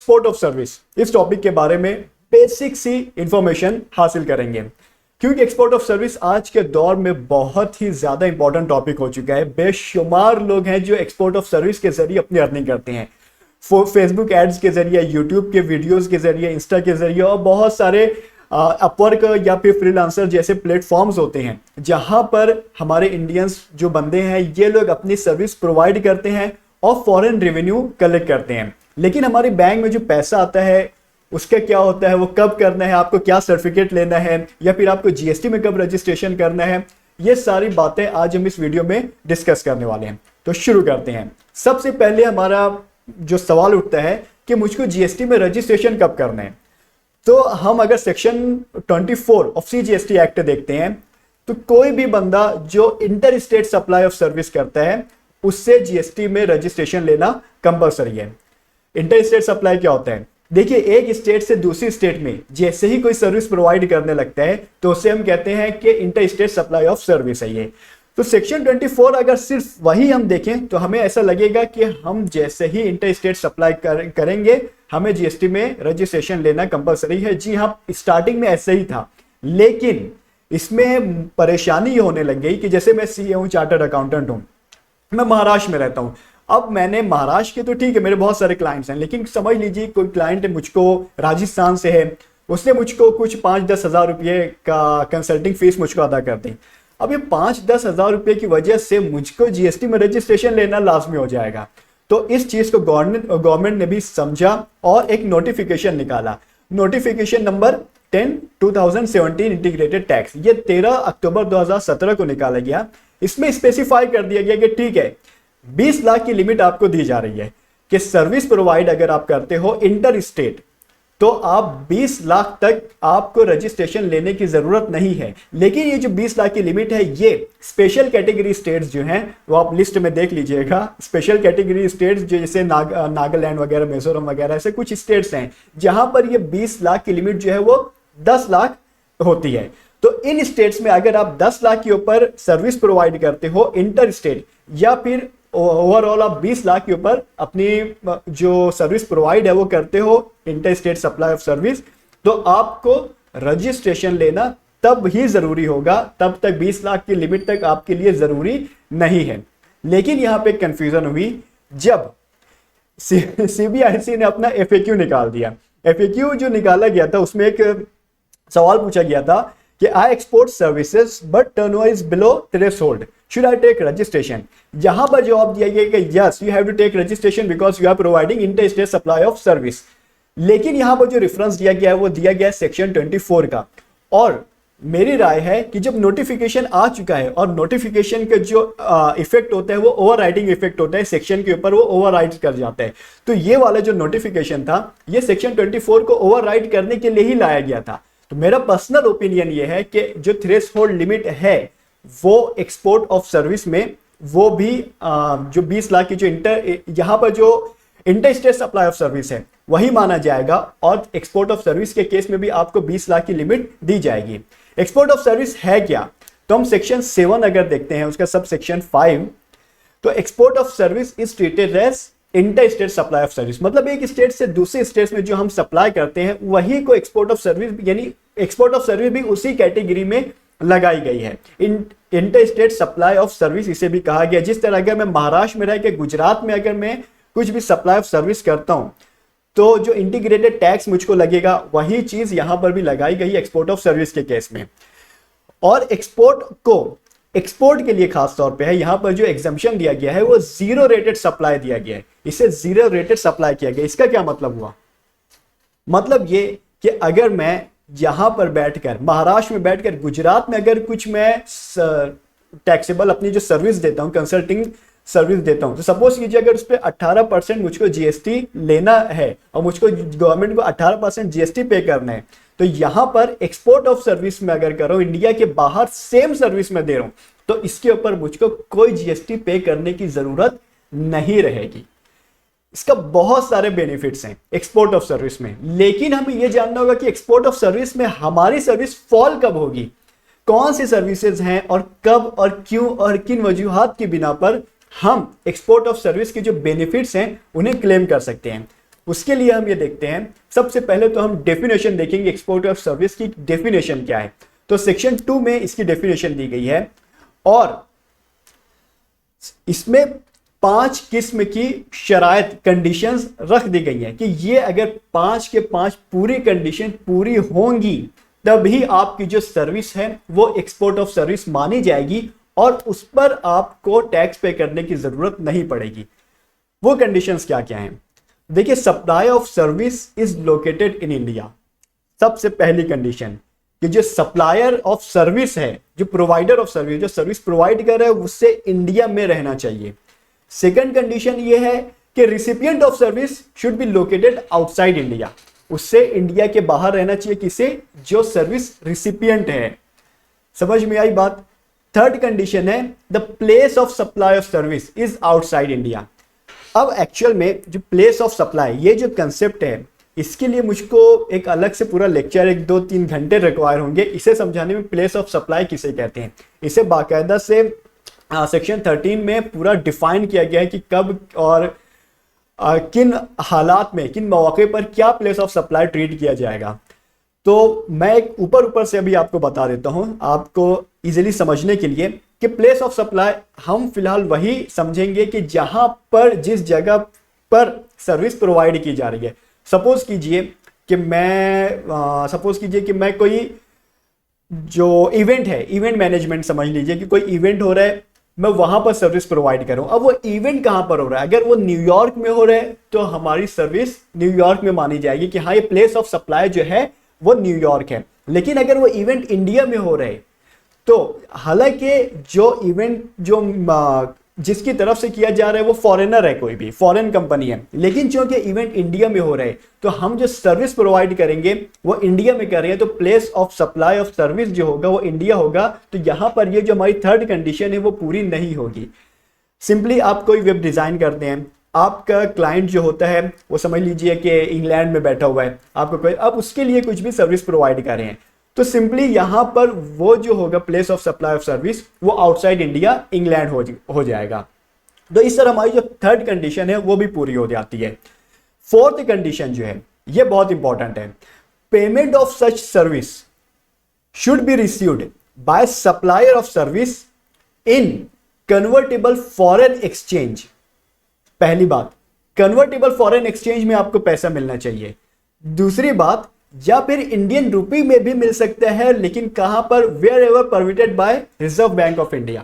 Export of service, इस topic के बारे में बेसिक सी इंफॉर्मेशन हासिल करेंगे, क्योंकि एक्सपोर्ट ऑफ सर्विस आज के दौर में बहुत ही ज्यादा इंपॉर्टेंट टॉपिक हो चुका है। बेशुमार लोग हैं जो एक्सपोर्ट ऑफ सर्विस के जरिए अपनी अर्निंग करते हैं, फेसबुक एड्स के जरिए, यूट्यूब के वीडियोस के जरिए, इंस्टा के जरिए, और बहुत सारे अपवर्क या फिर फ्रीलांसर जैसे प्लेटफॉर्म्स होते हैं जहां पर हमारे इंडियंस जो बंदे हैं ये लोग अपनी सर्विस प्रोवाइड करते हैं और फॉरेन रेवेन्यू कलेक्ट करते हैं। लेकिन हमारे बैंक में जो पैसा आता है उसका क्या होता है, वो कब करना है, आपको क्या सर्टिफिकेट लेना है, या फिर आपको जीएसटी में कब रजिस्ट्रेशन करना है, ये सारी बातें आज हम इस वीडियो में डिस्कस करने वाले हैं। तो शुरू करते हैं। सबसे पहले हमारा जो सवाल उठता है कि मुझको जीएसटी में रजिस्ट्रेशन कब करना है, तो हम अगर सेक्शन 24 ऑफ सीजीएसटी एक्ट देखते हैं तो कोई भी बंदा जो inter state supply of service करता है उससे जीएसटी में रजिस्ट्रेशन लेना कंपलसरी है। इंटर स्टेट सप्लाई क्या होता है? देखिए, एक स्टेट से दूसरी स्टेट में जैसे ही कोई सर्विस प्रोवाइड करने लगता है तो उसे हम कहते हैं कि inter state supply of service है ये। तो सेक्शन 24 अगर सिर्फ वही हम देखें तो हमें ऐसा लगेगा कि हम जैसे ही इंटर स्टेट सप्लाई करेंगे हमें जीएसटी में रजिस्ट्रेशन लेना कंपलसरी है। जी हाँ, स्टार्टिंग में ऐसे ही था, लेकिन इसमें परेशानी ये होने लग गई कि जैसे मैं सीए हूँ, चार्टर्ड अकाउंटेंट हूँ, मैं महाराष्ट्र में रहता हूँ। अब मैंने महाराष्ट्र के तो ठीक है, मेरे बहुत सारे क्लाइंट्स हैं, लेकिन समझ लीजिए कोई क्लाइंट मुझको राजस्थान से है, उसने मुझको कुछ 5-10 हज़ार रुपये का कंसल्टिंग फीस मुझको अदा कर दी। अब ये 5-10 हज़ार रुपये की वजह से मुझको जीएसटी में रजिस्ट्रेशन लेना लाजमी हो जाएगा। तो इस चीज़ को गवर्नमेंट ने भी समझा और एक नोटिफिकेशन निकाला, नोटिफिकेशन नंबर 10/2017 इंटीग्रेटेड टैक्स, ये 13 अक्टूबर 2017 को निकाला गया। इसमें स्पेसिफाई कर दिया गया कि ठीक है, 20 लाख की लिमिट आपको दी जा रही है कि सर्विस प्रोवाइड अगर आप करते हो इंटर स्टेट तो आप 20 लाख तक आपको रजिस्ट्रेशन लेने की जरूरत नहीं है। लेकिन ये जो 20 लाख की लिमिट है ये स्पेशल कैटेगरी स्टेट्स जो हैं वो आप लिस्ट में देख लीजिएगा। स्पेशल कैटेगरी स्टेट्स जो जैसे नागालैंड वगैरह, मिजोरम वगैरह, ऐसे कुछ स्टेट्स हैं जहां पर ये 20 लाख की लिमिट जो है वो 10 लाख होती है। तो इन स्टेट्स में अगर आप 10 लाख के ऊपर सर्विस प्रोवाइड करते हो इंटर स्टेट, या फिर ओवरऑल आप 20 लाख के ऊपर अपनी जो सर्विस प्रोवाइड है वो करते हो inter state supply of service, तो आपको रजिस्ट्रेशन लेना तब ही जरूरी होगा, तब तक 20 लाख की लिमिट तक आपके लिए जरूरी नहीं है। लेकिन यहां पे कंफ्यूजन हुई जब सीबीआईसी ने अपना एफएक्यू निकाल दिया। एफएक्यू जो निकाला गया था उसमें एक सवाल पूछा गया था कि I export services but turnover is below threshold, should I take registration? यहां पर जवाब दिया गया कि yes, you have to take registration because you are providing inter state supply of service. लेकिन यहां पर जो रेफरेंस दिया गया है वो दिया गया है सेक्शन 24 का। और मेरी राय है कि जब नोटिफिकेशन आ चुका है और नोटिफिकेशन का जो इफेक्ट होता है वो ओवरराइडिंग इफेक्ट होता है, सेक्शन के ऊपर वो ओवरराइड कर जाता है। तो ये वाला जो नोटिफिकेशन था ये सेक्शन 24 को ओवरराइड करने के लिए ही लाया गया था। तो मेरा पर्सनल ओपिनियन ये है कि जो थ्रेशोल्ड लिमिट है वो एक्सपोर्ट ऑफ सर्विस में वो भी जो 20 लाख की जो यहां पर जो inter state supply of service है वही माना जाएगा, और एक्सपोर्ट ऑफ सर्विस के केस में भी आपको 20 लाख की लिमिट दी जाएगी। एक्सपोर्ट ऑफ सर्विस है क्या? तो हम सेक्शन 7 अगर देखते हैं उसका सब सेक्शन 5, तो export of service is treated as inter state supply of service, मतलब एक स्टेट से दूसरे स्टेट में जो हम सप्लाई करते हैं वही को एक्सपोर्ट ऑफ सर्विस, यानी एक्सपोर्ट ऑफ सर्विस भी उसी कैटेगरी में लगाई गई है। Inter state supply of service इसे भी कहा गया। जिस तरह अगर मैं महाराष्ट्र में रह के गुजरात में अगर मैं कुछ भी सप्लाई ऑफ सर्विस करता हूं तो जो इंटीग्रेटेड टैक्स मुझको लगेगा वही चीज यहां पर भी लगाई गई एक्सपोर्ट ऑफ सर्विस के केस में। और एक्सपोर्ट के लिए खास तौर पे है, यहां पर जो एग्जम्पशन दिया गया है वो जीरो रेटेड सप्लाई दिया गया है, इसे जीरो रेटेड सप्लाई किया गया। इसका क्या मतलब हुआ? मतलब ये कि अगर मैं यहां पर बैठकर महाराष्ट्र में बैठकर गुजरात में अगर कुछ मैं टैक्सेबल अपनी जो सर्विस देता हूं, कंसल्टिंग सर्विस देता हूं, तो सपोज कीजिए अगर उस पर 18% मुझको जीएसटी लेना है और मुझको गवर्नमेंट को 18% जीएसटी पे करना है, तो यहां पर एक्सपोर्ट ऑफ सर्विस में अगर करो, इंडिया के बाहर सेम सर्विस में दे रहा हूं, तो इसके ऊपर मुझको कोई जीएसटी पे करने की जरूरत नहीं रहेगी। इसका बहुत सारे बेनिफिट्स हैं एक्सपोर्ट ऑफ सर्विस में। लेकिन हमें यह जानना होगा कि एक्सपोर्ट ऑफ सर्विस में हमारी सर्विस फॉल कब होगी, कौन सी सर्विसेज हैं और कब और क्यों और किन वजूहात की बिना पर हम एक्सपोर्ट ऑफ सर्विस के जो बेनिफिट्स हैं उन्हें क्लेम कर सकते हैं। उसके लिए हम ये देखते हैं, सबसे पहले तो हम डेफिनेशन देखेंगे एक्सपोर्ट ऑफ सर्विस की डेफिनेशन क्या है। तो सेक्शन 2 में इसकी डेफिनेशन दी गई है और इसमें 5 किस्म की शराइत कंडीशंस रख दी गई हैं कि ये अगर 5 के 5 पूरी कंडीशन पूरी होंगी तभी आपकी जो सर्विस है वो एक्सपोर्ट ऑफ सर्विस मानी जाएगी और उस पर आपको टैक्स पे करने की जरूरत नहीं पड़ेगी। वो कंडीशंस क्या क्या हैं? देखिए, supply of service is located in India. सबसे पहली कंडीशन कि जो सप्लायर ऑफ सर्विस है, जो प्रोवाइडर ऑफ सर्विस, जो सर्विस प्रोवाइड कर रहा है, उससे इंडिया में रहना चाहिए। सेकंड कंडीशन ये है कि recipient of service should be located outside India. उससे इंडिया के बाहर रहना चाहिए किसे? जो सर्विस रिसिपिएंट है। समझ में आई बात? थर्ड कंडीशन है the place of supply of service is outside India. अब एक्चुअल में जो प्लेस ऑफ सप्लाई, ये जो कंसेप्ट है, इसके लिए मुझको एक अलग से पूरा लेक्चर 1-2-3 घंटे रिक्वायर होंगे इसे समझाने में। प्लेस ऑफ सप्लाई किसे कहते हैं, इसे बाकायदा से सेक्शन 13 में पूरा डिफाइन किया गया है कि कब और किन हालात में, किन मौके पर क्या प्लेस ऑफ सप्लाई ट्रीट किया जाएगा। तो मैं एक ऊपर से अभी आपको बता देता हूं आपको इजीली समझने के लिए कि प्लेस ऑफ सप्लाई हम फिलहाल वही समझेंगे कि जहां पर, जिस जगह पर सर्विस प्रोवाइड की जा रही है। सपोज कीजिए कि मैं कोई जो इवेंट है, इवेंट मैनेजमेंट समझ लीजिए कि कोई इवेंट हो रहा है, मैं वहां पर सर्विस प्रोवाइड करूं। अब वो इवेंट कहां पर हो रहा है? अगर वो न्यूयॉर्क में हो रहा है तो हमारी सर्विस न्यूयॉर्क में मानी जाएगी कि हाँ, ये प्लेस ऑफ सप्लाई जो है वो न्यूयॉर्क है। लेकिन अगर वो इवेंट इंडिया में हो रहा है तो हालांकि जो इवेंट जिसकी तरफ से किया जा रहा है वो फॉरेनर है, कोई भी फॉरेन कंपनी है, लेकिन क्योंकि इवेंट इंडिया में हो रहा है तो हम जो सर्विस प्रोवाइड करेंगे वो इंडिया में कर रहे हैं, तो place of supply of service जो होगा वो इंडिया होगा। तो यहां पर ये जो हमारी थर्ड कंडीशन है वो पूरी नहीं होगी। सिंपली आप कोई वेब डिजाइन करते हैं, आपका क्लाइंट जो होता है वो समझ लीजिए कि इंग्लैंड में बैठा हुआ है, आपको कोई, अब उसके लिए कुछ भी सर्विस प्रोवाइड कर रहे हैं, तो सिंपली यहां पर वो जो होगा place of supply of service वो आउटसाइड इंडिया, इंग्लैंड हो जाएगा। तो इस तरह हमारी जो थर्ड कंडीशन है वो भी पूरी हो जाती है। फोर्थ कंडीशन जो है ये बहुत इंपॉर्टेंट है, payment of such service should be received by supplier of service in convertible foreign exchange. पहली बात, कन्वर्टेबल फॉरेन एक्सचेंज में आपको पैसा मिलना चाहिए। दूसरी बात, या फिर इंडियन रुपी में भी मिल सकता है, लेकिन कहां पर? Wherever permitted by reserve bank of India.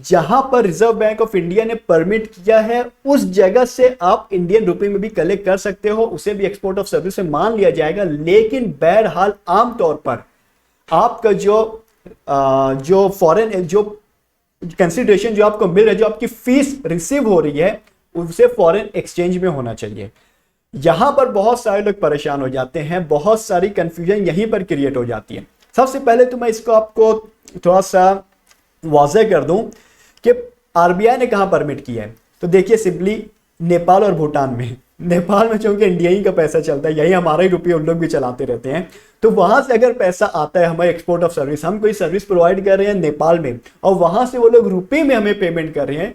जहां पर रिजर्व बैंक ऑफ इंडिया ने परमिट किया है उस जगह से आप इंडियन रुपी में भी कलेक्ट कर सकते हो, उसे भी एक्सपोर्ट ऑफ सर्विस में मान लिया जाएगा। लेकिन बहरहाल आमतौर पर आपका जो फॉरेन जो कंसिडरेशन जो आपको मिल रहा है, जो आपकी फीस रिसीव हो रही है, उसे फॉरेन एक्सचेंज में होना चाहिए। यहां पर बहुत सारे लोग परेशान हो जाते हैं, बहुत सारी कंफ्यूजन यहीं पर क्रिएट हो जाती है। सबसे पहले तो मैं इसको आपको थोड़ा सा वाज़ेह कर दूं कि आरबीआई ने कहां परमिट किया है। तो देखिए, सिंपली नेपाल और भूटान में। नेपाल में चूंकि इंडिया ही का पैसा चलता है, यही हमारा ही रुपये उन लोग भी चलाते रहते हैं, तो वहां से अगर पैसा आता है हमारे एक्सपोर्ट ऑफ सर्विस, हम कोई सर्विस प्रोवाइड कर रहे हैं नेपाल में और वहां से वो लोग रुपये में हमें पेमेंट कर रहे हैं,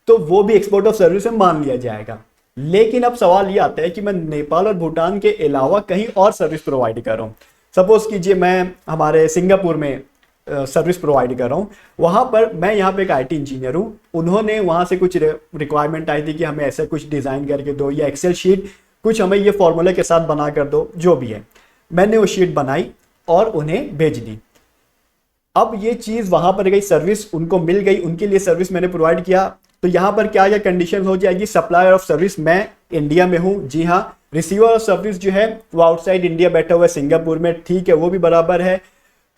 तो वो भी एक्सपोर्ट ऑफ सर्विस में मान लिया जाएगा। लेकिन अब सवाल ये आता है कि मैं नेपाल और भूटान के अलावा कहीं और सर्विस प्रोवाइड कर रहा हूं। सपोज कीजिए मैं हमारे सिंगापुर में सर्विस प्रोवाइड कर रहा हूं, वहां पर मैं यहाँ पे एक आईटी इंजीनियर हूं, उन्होंने वहां से कुछ रिक्वायरमेंट आई थी कि हमें ऐसा कुछ डिजाइन करके दो या एक्सेल शीट कुछ हमें ये फॉर्मूले के साथ बना कर दो, जो भी है। मैंने वो शीट बनाई और उन्हें भेज दी। अब ये चीज वहां पर गई, सर्विस उनको मिल गई, उनके लिए सर्विस मैंने प्रोवाइड किया। तो यहां पर क्या कंडीशन हो जाएगी? सप्लायर ऑफ सर्विस मैं इंडिया में हूं, जी हाँ। रिसीवर ऑफ सर्विस जो है वो आउटसाइड इंडिया बैठा हुआ है सिंगापुर में, ठीक है, वो भी बराबर है।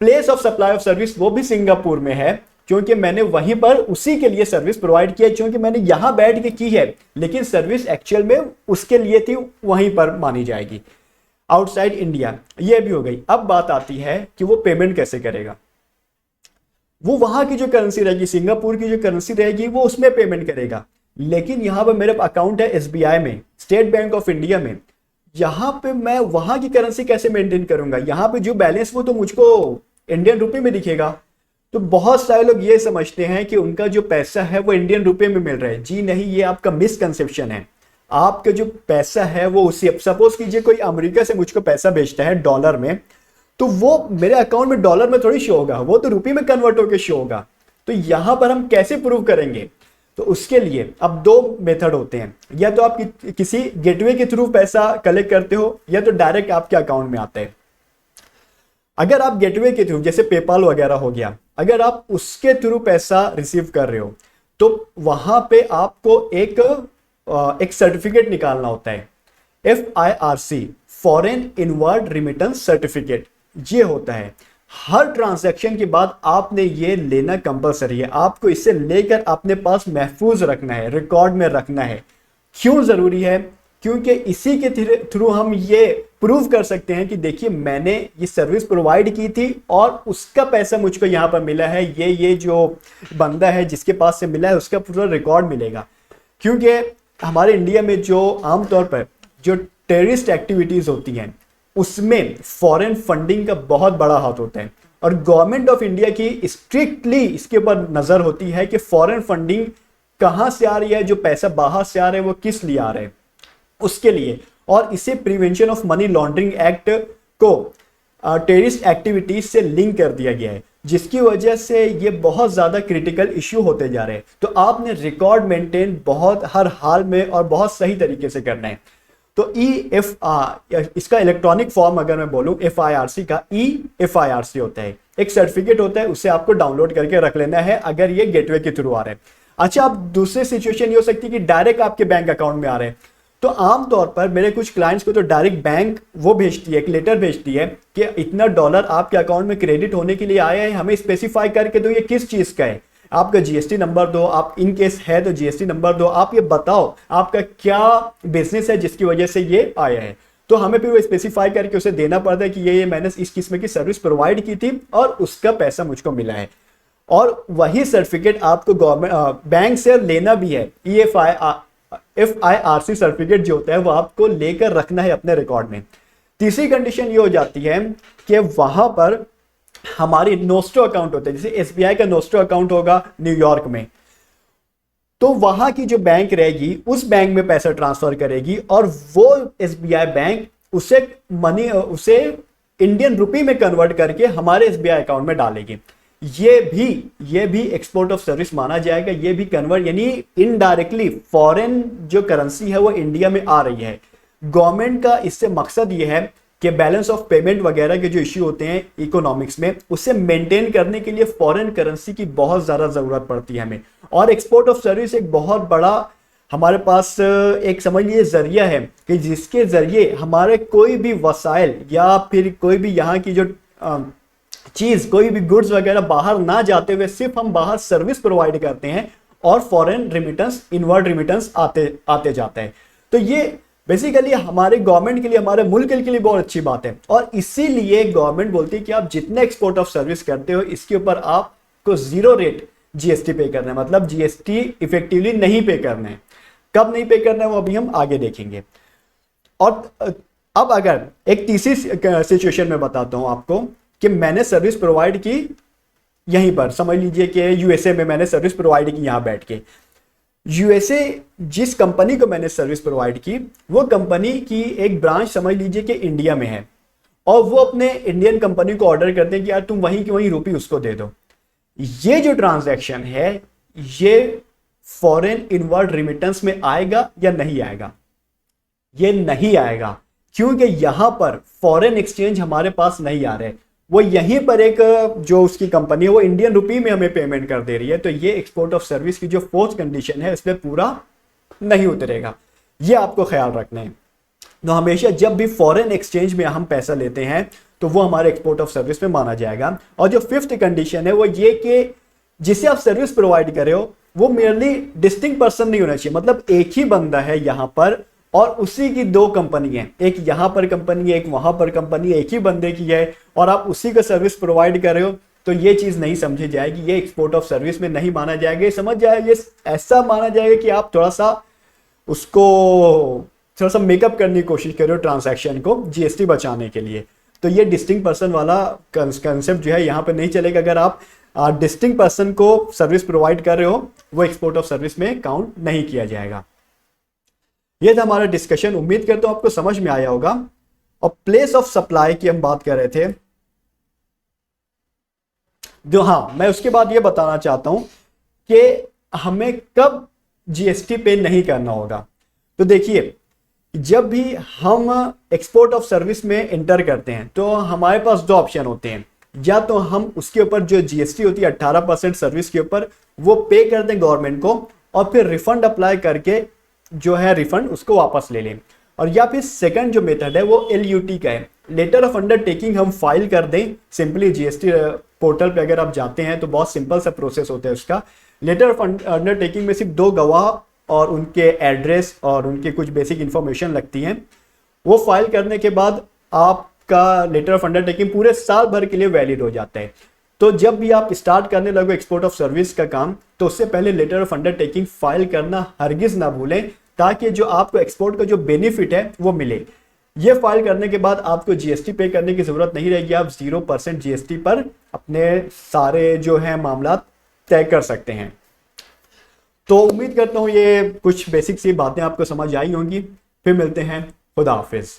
Place of supply of service वो भी सिंगापुर में है, क्योंकि मैंने वहीं पर उसी के लिए सर्विस प्रोवाइड किया, क्योंकि मैंने यहां बैठ के की है, लेकिन सर्विस एक्चुअल में उसके लिए थी, वहीं पर मानी जाएगी, आउटसाइड इंडिया। ये भी हो गई। अब बात आती है कि वो पेमेंट कैसे करेगा। वो वहां की जो करेंसी रहेगी, सिंगापुर की जो करेंसी रहेगी, वो उसमें पेमेंट करेगा। लेकिन यहां पर मेरा अकाउंट है एसबीआई में, स्टेट बैंक ऑफ इंडिया में, यहां पे मैं वहां की करेंसी कैसे मेंटेन करूंगा? यहां पे जो बैलेंस वो तो मुझको इंडियन रुपए में दिखेगा। तो बहुत सारे लोग ये समझते हैं कि उनका जो पैसा है वो इंडियन रुपए में मिल रहा है। जी नहीं, ये आपका मिसकंसेप्शन है। आपका जो पैसा है वो उसी, सपोज कीजिए कोई अमेरिका से मुझको पैसा भेजता है डॉलर में, तो वो मेरे अकाउंट में डॉलर में थोड़ी शो होगा, वो तो रुपये में कन्वर्ट होकर शो होगा। तो यहां पर हम कैसे प्रूव करेंगे? तो उसके लिए अब दो मेथड होते हैं, या तो आप किसी गेटवे के थ्रू पैसा कलेक्ट करते हो, या तो डायरेक्ट आपके अकाउंट में आता है। अगर आप गेटवे के थ्रू, जैसे पेपाल वगैरह हो गया, अगर आप उसके थ्रू पैसा रिसीव कर रहे हो, तो वहां पे आपको एक सर्टिफिकेट निकालना होता है, FIRC, foreign inward remittance certificate. ये होता है हर ट्रांजैक्शन के बाद आपने ये लेना कंपलसरी है, आपको इसे लेकर अपने पास महफूज रखना है, रिकॉर्ड में रखना है। क्यों जरूरी है? क्योंकि इसी के थ्रू हम ये प्रूव कर सकते हैं कि देखिए मैंने ये सर्विस प्रोवाइड की थी और उसका पैसा मुझको यहाँ पर मिला है, ये जो बंदा है जिसके पास से मिला है उसका पूरा रिकॉर्ड मिलेगा। क्योंकि हमारे इंडिया में जो आमतौर पर जो टेररिस्ट एक्टिविटीज होती हैं उसमें फॉरेन फंडिंग का बहुत बड़ा हाथ होता है, और गवर्नमेंट ऑफ इंडिया की स्ट्रिक्टली इसके ऊपर नजर होती है कि फॉरेन फंडिंग कहां से आ रही है, जो पैसा बाहर से आ रहा है वो किस लिए आ रहा है, उसके लिए। और इसे prevention of money laundering act को टेररिस्ट एक्टिविटीज से लिंक कर दिया गया है, जिसकी वजह से ये बहुत ज्यादा क्रिटिकल इश्यू होते जा रहे हैं। तो आपने रिकॉर्ड मेंटेन बहुत हर हाल में और बहुत सही तरीके से करना है। तो इसका इलेक्ट्रॉनिक फॉर्म अगर मैं बोलूं FIRC का, FIRC होता है, एक सर्टिफिकेट होता है, उसे आपको डाउनलोड करके रख लेना है अगर ये गेटवे के थ्रू आ रहे हैं। अच्छा, अब दूसरी सिचुएशन ये हो सकती है कि डायरेक्ट आपके बैंक अकाउंट में आ रहे हैं। तो आमतौर पर मेरे कुछ क्लाइंट्स को तो डायरेक्ट बैंक वो भेजती है, एक लेटर भेजती है कि इतना डॉलर आपके अकाउंट में क्रेडिट होने के लिए आया है, हमें स्पेसिफाई करके दो ये किस चीज का है, आपका GST नंबर दो, आप इन केस है तो GST नंबर दो, आप ये बताओ आपका क्या बिजनेस है जिसकी वजह से ये आया है। तो हमें फिर वो स्पेसिफाई करके उसे देना पड़ता है कि ये मैंने इस किस्म की सर्विस प्रोवाइड की थी और उसका पैसा मुझको मिला है। और वही सर्टिफिकेट आपको गवर्नमेंट बैंक से लेना भी है। FIRC सर्टिफिकेट जो होता है वो आपको लेकर रखना है अपने रिकॉर्ड में। तीसरी कंडीशन ये हो जाती है कि वहां पर हमारी नोस्ट्रो अकाउंट होता है, जैसे SBI का नोस्ट्रो अकाउंट होगा न्यूयॉर्क में, तो वहां की जो बैंक रहेगी उस बैंक में पैसा ट्रांसफर करेगी और वो SBI बैंक उसे इंडियन रुपी में कन्वर्ट करके हमारे SBI अकाउंट में डालेगी। ये भी एक्सपोर्ट ऑफ सर्विस माना जाएगा। ये भी कन्वर्ट, यानी इनडायरेक्टली फॉरेन जो करेंसी है वो इंडिया में आ रही है। गवर्नमेंट का इससे मकसद ये है कि बैलेंस ऑफ पेमेंट वगैरह के जो इश्यू होते हैं इकोनॉमिक्स में, उसे मेंटेन करने के लिए फॉरेन करेंसी की बहुत ज्यादा जरूरत पड़ती है हमें। और एक्सपोर्ट ऑफ सर्विस एक बहुत बड़ा हमारे पास एक समझ लीजिए जरिया है कि जिसके जरिए हमारे कोई भी वसाइल या फिर कोई भी यहाँ की जो चीज, कोई भी गुड्स वगैरह बाहर ना जाते हुए सिर्फ हम बाहर सर्विस प्रोवाइड करते हैं और फॉरेन रिमिटेंस, इनवर्ड रिमिटेंस आते जाते हैं। तो ये बेसिकली हमारे गवर्नमेंट के लिए, हमारे मुल्क के लिए बहुत अच्छी बात है। और इसीलिए गवर्नमेंट बोलती है कि आप जितने एक्सपोर्ट ऑफ सर्विस करते हो इसके ऊपर आपको 0 रेट GST पे करना है, मतलब GST इफेक्टिवली नहीं पे करना है। कब नहीं पे करना है वो अभी हम आगे देखेंगे। और अब अगर एक तीसरी सिचुएशन में बताता हूं आपको कि मैंने सर्विस प्रोवाइड की यहीं पर, समझ लीजिए कि USA में मैंने सर्विस प्रोवाइड की यहां बैठ के। USA जिस कंपनी को मैंने सर्विस प्रोवाइड की वो कंपनी की एक ब्रांच समझ लीजिए कि इंडिया में है, और वो अपने इंडियन कंपनी को ऑर्डर करते हैं कि यार तुम वहीं की वहीं रुपी उसको दे दो। ये जो ट्रांजैक्शन है ये फॉरेन इनवर्ड रिमिटेंस में आएगा या नहीं आएगा? ये नहीं आएगा, क्योंकि यहां पर फॉरेन एक्सचेंज हमारे पास नहीं आ रहे। वो यहीं पर एक जो उसकी कंपनी है वो इंडियन रुपी में हमें पेमेंट कर दे रही है। तो ये एक्सपोर्ट ऑफ सर्विस की जो फोर्थ कंडीशन है इस पर पूरा नहीं उतरेगा, ये आपको ख्याल रखना है। तो हमेशा जब भी फॉरेन एक्सचेंज में हम पैसा लेते हैं तो वो हमारे एक्सपोर्ट ऑफ सर्विस में माना जाएगा। और जो फिफ्थ कंडीशन है वो ये कि जिसे आप सर्विस प्रोवाइड कर रहे हो वो मेयरली डिस्टिंक्ट पर्सन नहीं होना चाहिए, मतलब एक ही बंदा है यहां पर और उसी की 2 कंपनी है, एक यहां पर कंपनी है, एक वहां पर कंपनी है, एक ही बंदे की है और आप उसी का सर्विस प्रोवाइड कर रहे हो। तो ये चीज नहीं समझी जाएगी, ये एक्सपोर्ट ऑफ सर्विस में नहीं माना जाएगा। ये समझ जाएगा, ये ऐसा माना जाएगा कि आप थोड़ा सा मेकअप करने की कोशिश कर रहे हो ट्रांजैक्शन को GST बचाने के लिए। तो ये डिस्टिंक्ट पर्सन वाला कंसेप्ट जो है यहाँ पे नहीं चलेगा। अगर आप डिस्टिंक्ट पर्सन को सर्विस प्रोवाइड कर रहे हो वो एक्सपोर्ट ऑफ सर्विस में काउंट नहीं किया जाएगा। ये था हमारा डिस्कशन, उम्मीद करता हूं आपको समझ में आया होगा। और प्लेस ऑफ सप्लाई की हम बात कर रहे थे, जो हाँ मैं उसके बाद ये बताना चाहता हूं कि हमें कब जीएसटी पे नहीं करना होगा। तो देखिए, जब भी हम एक्सपोर्ट ऑफ सर्विस में एंटर करते हैं तो हमारे पास दो ऑप्शन होते हैं, या तो हम उसके ऊपर जो जीएसटी होती है 18% सर्विस के ऊपर वो पे कर दें गवर्नमेंट को, और फिर रिफंड अप्लाई करके जो है रिफंड उसको वापस ले लें। और या फिर सेकंड जो मेथड है वो LUT का है, लेटर ऑफ अंडरटेकिंग हम फाइल कर दें। सिंपली जीएसटी पोर्टल पे अगर आप जाते हैं तो बहुत सिंपल सा प्रोसेस होता है उसका। लेटर ऑफ अंडरटेकिंग में सिर्फ 2 गवाह और उनके एड्रेस और उनके कुछ बेसिक इंफॉर्मेशन लगती हैं। वो फाइल करने के बाद आपका लेटर ऑफ अंडरटेकिंग पूरे साल भर के लिए वैलिड हो जाता है। तो जब भी आप स्टार्ट करने लगो एक्सपोर्ट ऑफ सर्विस का काम, तो उससे पहले लेटर ऑफ अंडरटेकिंग फाइल करना हरगिज ना भूलें, ताकि जो आपको एक्सपोर्ट का जो बेनिफिट है वो मिले। ये फाइल करने के बाद आपको जीएसटी पे करने की जरूरत नहीं रहेगी, आप 0% जीएसटी पर अपने सारे जो है मामला तय कर सकते हैं। तो उम्मीद करता हूं ये कुछ बेसिक सी बातें आपको समझ आई होंगी। फिर मिलते हैं, खुदा हाफिज।